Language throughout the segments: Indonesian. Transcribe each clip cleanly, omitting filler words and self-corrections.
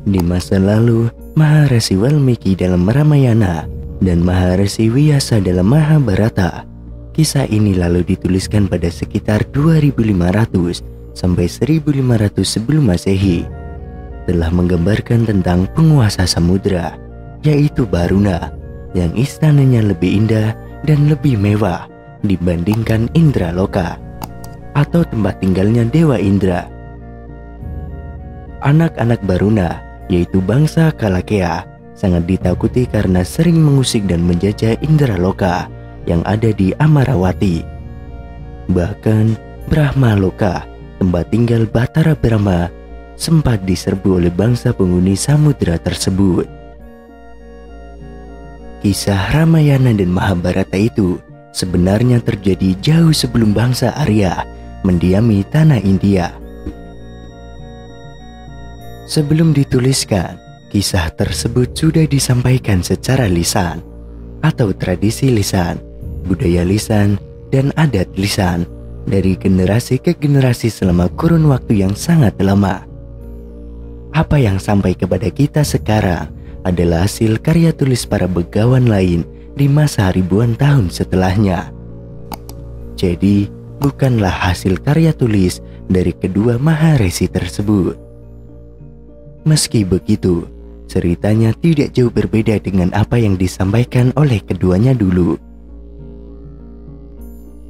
Di masa lalu, Maharesi Walmiki dalam Ramayana dan Maharesi Vyasa dalam Mahabharata. Kisah ini lalu dituliskan pada sekitar 2500 sampai 1500 sebelum Masehi. Telah menggambarkan tentang penguasa samudra, yaitu Baruna, yang istananya lebih indah dan lebih mewah dibandingkan Indraloka, atau tempat tinggalnya Dewa Indra. Anak-anak Baruna, yaitu bangsa Kalakea, sangat ditakuti karena sering mengusik dan menjajah Indraloka yang ada di Amarawati. Bahkan Brahma Loka, tempat tinggal Batara Brahma, sempat diserbu oleh bangsa penghuni samudra tersebut. Kisah Ramayana dan Mahabharata itu sebenarnya terjadi jauh sebelum bangsa Arya mendiami tanah India. Sebelum dituliskan, kisah tersebut sudah disampaikan secara lisan atau tradisi lisan, budaya lisan, dan adat lisan dari generasi ke generasi selama kurun waktu yang sangat lama. Apa yang sampai kepada kita sekarang adalah hasil karya tulis para begawan lain di masa ribuan tahun setelahnya. Jadi, bukanlah hasil karya tulis dari kedua Maharesi tersebut. Meski begitu, ceritanya tidak jauh berbeda dengan apa yang disampaikan oleh keduanya dulu.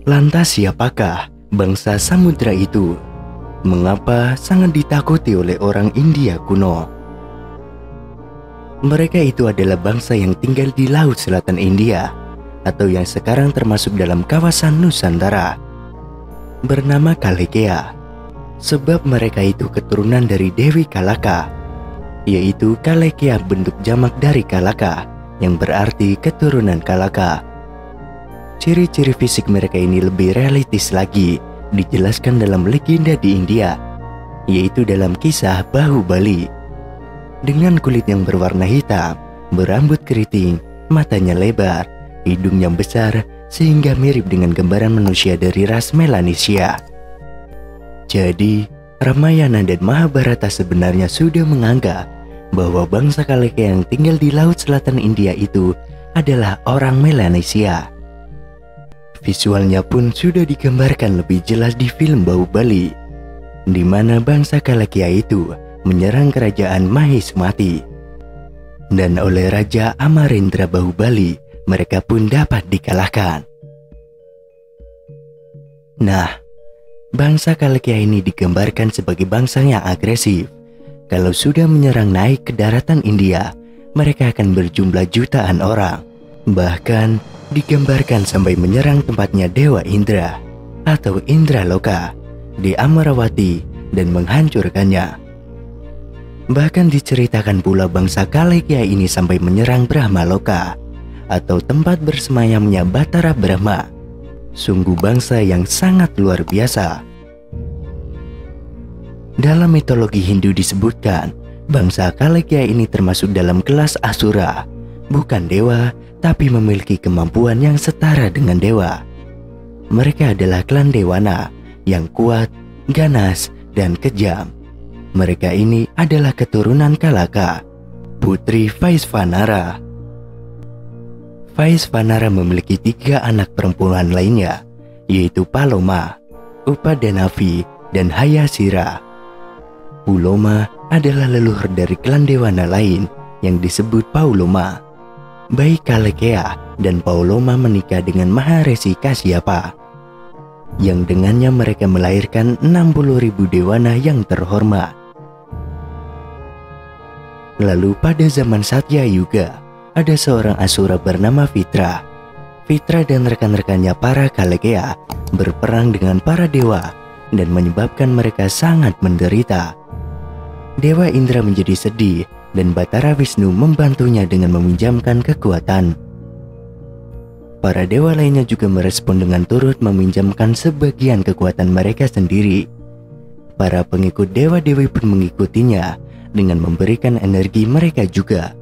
Lantas siapakah bangsa samudra itu? Mengapa sangat ditakuti oleh orang India kuno? Mereka itu adalah bangsa yang tinggal di Laut Selatan India, atau yang sekarang termasuk dalam kawasan Nusantara, bernama Kalekea. Sebab mereka itu keturunan dari Dewi Kalaka, yaitu Kalekea bentuk jamak dari Kalaka, yang berarti keturunan Kalaka. Ciri-ciri fisik mereka ini lebih realistis lagi dijelaskan dalam legenda di India, yaitu dalam kisah Bahubali. Dengan kulit yang berwarna hitam, berambut keriting, matanya lebar, hidung yang besar, sehingga mirip dengan gambaran manusia dari ras Melanesia. Jadi, Ramayana dan Mahabharata sebenarnya sudah menganggap bahwa bangsa Kalekea yang tinggal di Laut Selatan India itu adalah orang Melanesia. Visualnya pun sudah digambarkan lebih jelas di film Bahubali, di mana bangsa Kalekea itu menyerang kerajaan Mahesmati. Dan oleh Raja Amarendra Bahubali, mereka pun dapat dikalahkan. Nah, bangsa Kalekea ini digambarkan sebagai bangsa yang agresif. Kalau sudah menyerang naik ke daratan India, mereka akan berjumlah jutaan orang. Bahkan digambarkan sampai menyerang tempatnya Dewa Indra atau Indraloka di Amarawati dan menghancurkannya. Bahkan diceritakan pula bangsa Kalekea ini sampai menyerang Brahmaloka atau tempat bersemayamnya Batara Brahma. Sungguh bangsa yang sangat luar biasa. Dalam mitologi Hindu disebutkan, bangsa Kalekea ini termasuk dalam kelas Asura, bukan dewa, tapi memiliki kemampuan yang setara dengan dewa. Mereka adalah klan Dewana yang kuat, ganas, dan kejam. Mereka ini adalah keturunan Kalaka, putri Vaisvanara. Vaisvanara memiliki 3 anak perempuan lainnya, yaitu Paloma, Upadanavi, dan Hayasira. Puloma adalah leluhur dari klan Dewana lain yang disebut Pauloma. Baik Kalekea dan Pauloma menikah dengan Maharesi Kasyapa, yang dengannya mereka melahirkan 60.000 Dewana yang terhormat. Lalu pada zaman Satya Yuga, ada seorang Asura bernama Vitra. Vitra dan rekan-rekannya para Kalekea berperang dengan para dewa dan menyebabkan mereka sangat menderita. Dewa Indra menjadi sedih dan Batara Wisnu membantunya dengan meminjamkan kekuatan. Para dewa lainnya juga merespon dengan turut meminjamkan sebagian kekuatan mereka sendiri. Para pengikut dewa-dewi pun mengikutinya dengan memberikan energi mereka juga.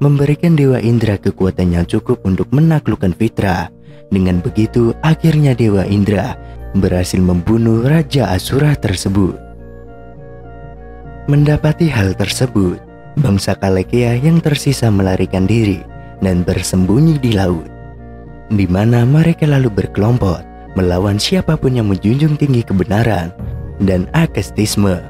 Memberikan Dewa Indra kekuatan yang cukup untuk menaklukkan Vitra. Dengan begitu, akhirnya Dewa Indra berhasil membunuh Raja Asura tersebut. Mendapati hal tersebut, bangsa Kalekea yang tersisa melarikan diri dan bersembunyi di laut, di mana mereka lalu berkelompok melawan siapapun yang menjunjung tinggi kebenaran dan akastisme.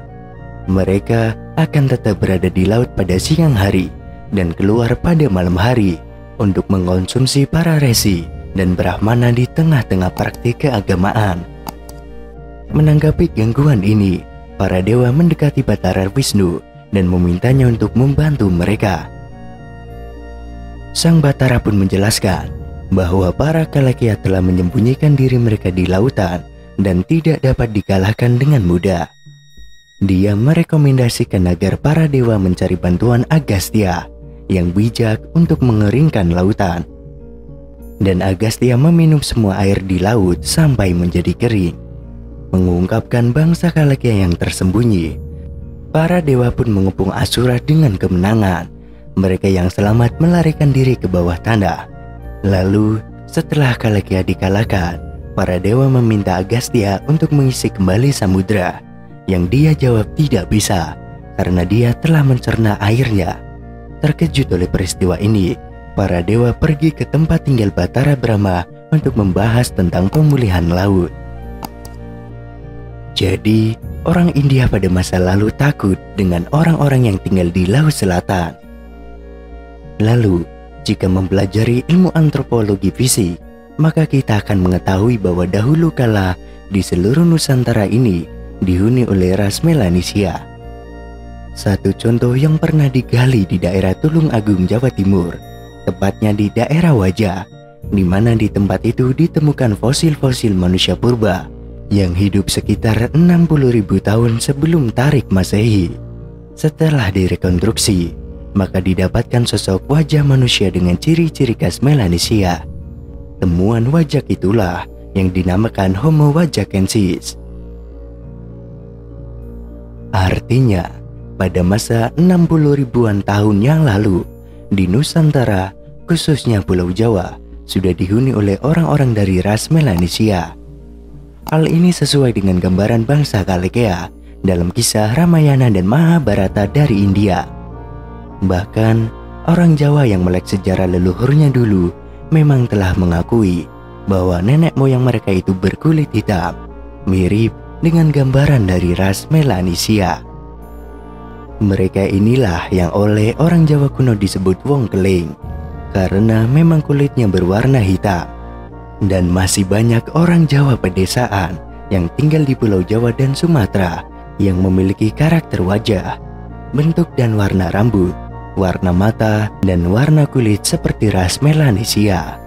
Mereka akan tetap berada di laut pada siang hari dan keluar pada malam hari untuk mengkonsumsi para resi dan brahmana di tengah-tengah praktik keagamaan. Menanggapi gangguan ini, para dewa mendekati Batara Wisnu dan memintanya untuk membantu mereka. Sang Batara pun menjelaskan bahwa para Kalekea telah menyembunyikan diri mereka di lautan dan tidak dapat dikalahkan dengan mudah. Dia merekomendasikan agar para dewa mencari bantuan Agastya yang bijak untuk mengeringkan lautan. Dan Agastya meminum semua air di laut sampai menjadi kering, mengungkapkan bangsa Kalekea yang tersembunyi. Para dewa pun mengepung Asura dengan kemenangan. Mereka yang selamat melarikan diri ke bawah tanah. Lalu setelah Kalekea dikalahkan, para dewa meminta Agastya untuk mengisi kembali samudra, yang dia jawab tidak bisa karena dia telah mencerna airnya. Terkejut oleh peristiwa ini, para dewa pergi ke tempat tinggal Batara Brahma untuk membahas tentang pemulihan laut. Jadi, orang India pada masa lalu takut dengan orang-orang yang tinggal di Laut Selatan. Lalu, jika mempelajari ilmu antropologi fisik, maka kita akan mengetahui bahwa dahulu kala di seluruh Nusantara ini dihuni oleh ras Melanesia. Satu contoh yang pernah digali di daerah Tulung Agung, Jawa Timur, tepatnya di daerah Wajah, di mana di tempat itu ditemukan fosil-fosil manusia purba yang hidup sekitar 60.000 tahun sebelum Tarik Masehi. Setelah direkonstruksi, maka didapatkan sosok wajah manusia dengan ciri-ciri khas Melanesia. Temuan wajah itulah yang dinamakan Homo wajakensis. Artinya, pada masa 60 ribuan tahun yang lalu, di Nusantara, khususnya Pulau Jawa, sudah dihuni oleh orang-orang dari ras Melanesia. Hal ini sesuai dengan gambaran bangsa Kalekea dalam kisah Ramayana dan Mahabharata dari India. Bahkan, orang Jawa yang melek sejarah leluhurnya dulu memang telah mengakui bahwa nenek moyang mereka itu berkulit hitam, mirip dengan gambaran dari ras Melanesia. Mereka inilah yang oleh orang Jawa kuno disebut wong keling, karena memang kulitnya berwarna hitam. Dan masih banyak orang Jawa pedesaan yang tinggal di Pulau Jawa dan Sumatera yang memiliki karakter wajah, bentuk dan warna rambut, warna mata, dan warna kulit seperti ras Melanesia.